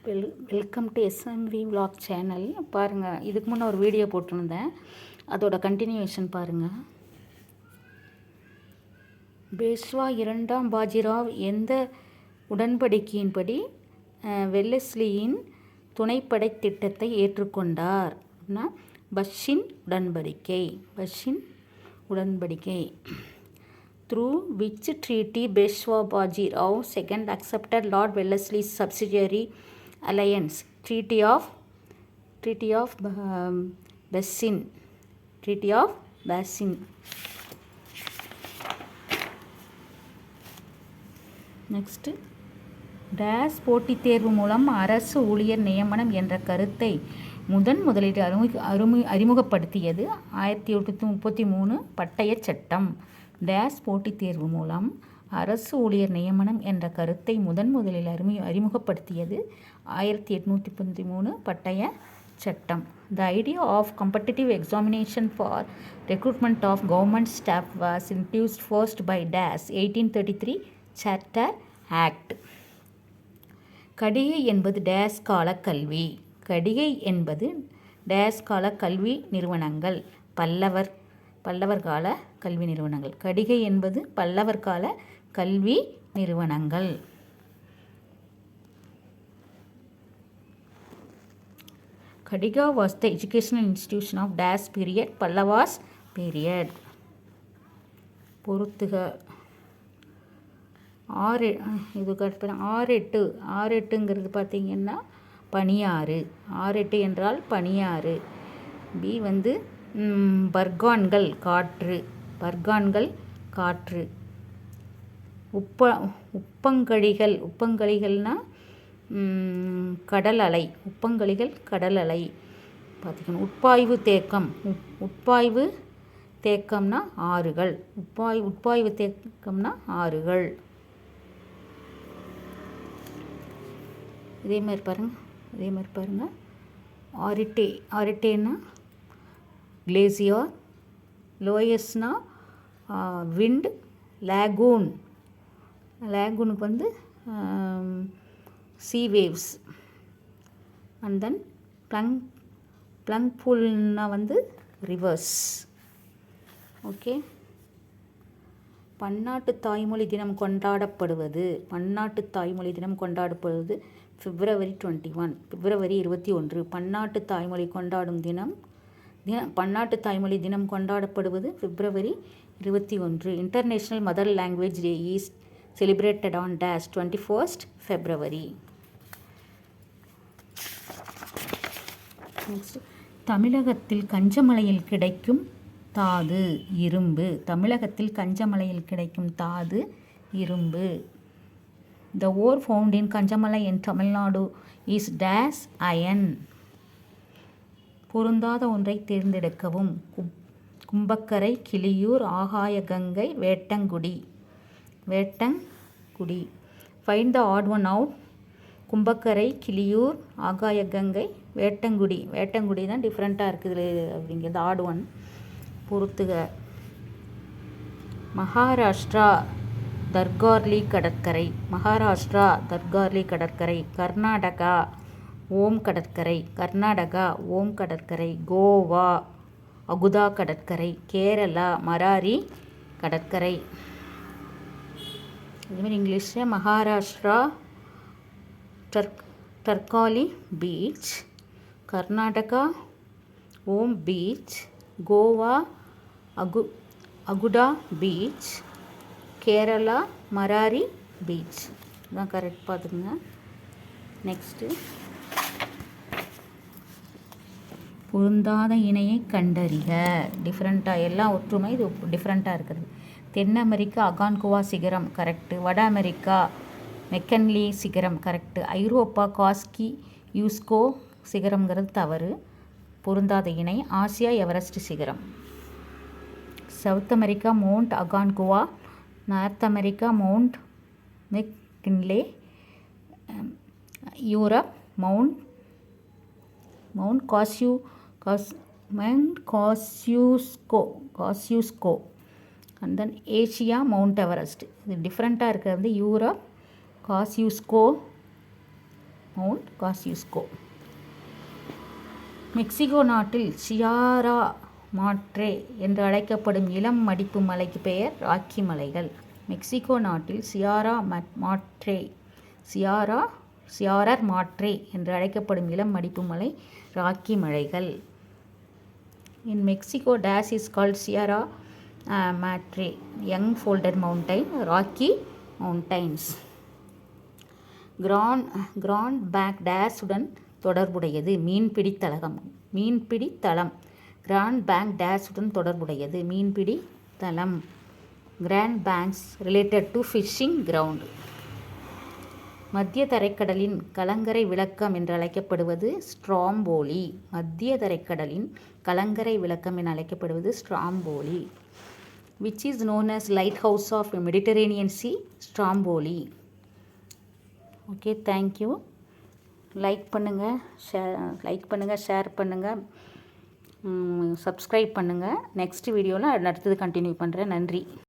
Welcome to SMV vlog channel. பாருங்கள், இதுக்கு முன்னே ஒரு வீடியோ போட்டிருந்தேன், அதோட கண்டினியூஷன் பாருங்கள். பேஷ்வா இரண்டாம் பாஜிராவ் எந்த உடன்படிக்கையின்படி வெல்லஸ்லியின் துணைப்படை திட்டத்தை ஏற்றுக்கொண்டார்? பஷ்ஷின் உடன்படிக்கை. Through which treaty Peshwa Bajirao II accepted Lord Wellesley's subsidiary alliance? Treaty of Bassin. Next, days போட்டித் தேர்வு மூலம் அரசு ஊழியர் நியமனம் என்ற கருத்தை முதலில் அறிமுகப்படுத்தியது 1833 பட்டயச் சட்டம். டேஸ் போட்டித் தேர்வு மூலம் அரசு ஊழியர் நியமனம் என்ற கருத்தை முதலில் அறிமுகப்படுத்தியது 1833 பட்டய சட்டம். The idea of competitive examination for recruitment of government staff was introduced first by Dash 1833 Charter Act. கடிகை என்பது டேஸ் கால கல்வி. கடிகை என்பது டேஸ் கால கல்வி நிறுவனங்கள். பல்லவர் கால கல்வி நிறுவனங்கள். கடிகை என்பது பல்லவர் கால கல்வி நிறுவனங்கள். Kadiga was the educational institution of Dash period, Pallavas period. பொறுத்துக. ஆறெட்டுங்கிறது பார்த்திங்கன்னா பனியாறு. ஆறெட்டு என்றால் பனியாறு. பி வந்து பர்கான்கள் காற்று. உப்பங்கழிகள்னா கடல் அலை. கடல் அலை பார்த்திக்கணும். உட்பாய்வு தேக்கம்னா ஆறுகள். உட்பாய்வு தேக்கம்னா ஆறுகள். இதே மாதிரி பாருங்கள். ஆரிட்டேன்னா கிளேசியர். லோயஸ்னா விண்ட். லேகூனுக்கு வந்து sea waves. and then plunk poolனா வந்து rivers. ஓகே. பன்னாட்டு தாய்மொழி தினம் கொண்டாடப்படுவது பிப்ரவரி 21. பன்னாட்டு தாய்மொழி தினம் கொண்டாடப்படுவது பிப்ரவரி 21. International mother language day is celebrated on dash 21st February. Next, தமிழகத்தில் கஞ்சமலையில் கிடைக்கும் தாது இரும்பு. The ore found in Kanjamalai in Tamil Nadu is dash iron. பொருந்தாத ஒன்றை தேர்ந்தெடுக்கவும். Kumbakkarai, Kiliyur, Agaya Gangai, Vettangudi. Find the odd one out. Kumbakkarai, Kiliyur, Agaya Gangai, Vettangudi தான் டிஃப்ரெண்ட்டாக இருக்குது அப்படிங்கிறது ஆட் ஒன். பொறுத்துக. மகாராஷ்டிரா தர்கார்லி கடற்கரை. கர்நாடகா ஓம் கடற்கரை. கோவா அகுதா கடற்கரை. கேரளா மராரி கடற்கரை. இதுமாதிரி இங்கிலீஷில் Maharashtra Tarkarli beach. Karnataka Om beach. Goa Aguada beach. Kerala Marari beach. இதான் கரெக்ட் பார்த்துக்குங்க. நெக்ஸ்ட்டு, பொருந்தாத இணையை கண்டறிக. டிஃப்ரெண்ட்டாக எல்லாம் ஒற்றுமை, இது டிஃப்ரெண்ட்டாக இருக்கிறது. தென் அமெரிக்கா அகான்குவா சிகரம் கரெக்டு. வட அமெரிக்கா மெக்கன்லி சிகரம் கரெக்டு. ஐரோப்பா காஸ்கி யூஸ்கோ சிகரம்ங்கிறது தவறு. பொருந்தாத இணை. ஆசியா எவரெஸ்ட் சிகரம். South America mount Aconcagua. North America mount McKinley. Europe mount Kosciuszko. And then Asia mount Everest. இது டிஃப்ரெண்ட்டாக இருக்கிறது வந்து Europe Kosciuszko. Mount Kosciuszko. Mexico நாட்டில் சியாரா மாட்ரே என்று அழைக்கப்படும் இளம் மடிப்பு மலைக்கு பெயர் ராக்கி மலைகள். மெக்சிகோ நாட்டில் சியாரர் மாட்ரே என்று அழைக்கப்படும் இளம் மடிப்பு மலை ராக்கி மலைகள். In Mexico these is called Sierra Madre young folded mountain Rocky mountains. Grand Bank டேஸுடன் தொடர்புடையது. மீன்பிடி தளம். கிராண்ட் பேங்க் டேஸுடன் தொடர்புடையது. மீன்பிடி தளம். Grand Banks related to fishing ground. மத்திய தரைக்கடலின் கலங்கரை விளக்கம் என்று அழைக்கப்படுவது ஸ்ட்ராம்போலி. மத்திய தரைக்கடலின் கலங்கரை விளக்கம் என அழைக்கப்படுவது Stromboli. Which is known as lighthouse of Mediterranean sea? Stromboli. Okay, thank you. Like பண்ணுங்கள், ஷேர் பண்ணுங்கள், சப்ஸ்கிரைப் பண்ணுங்கள். நெக்ஸ்ட் வீடியோவில் அடுத்தது கண்டினியூ பண்ணுறேன். நன்றி.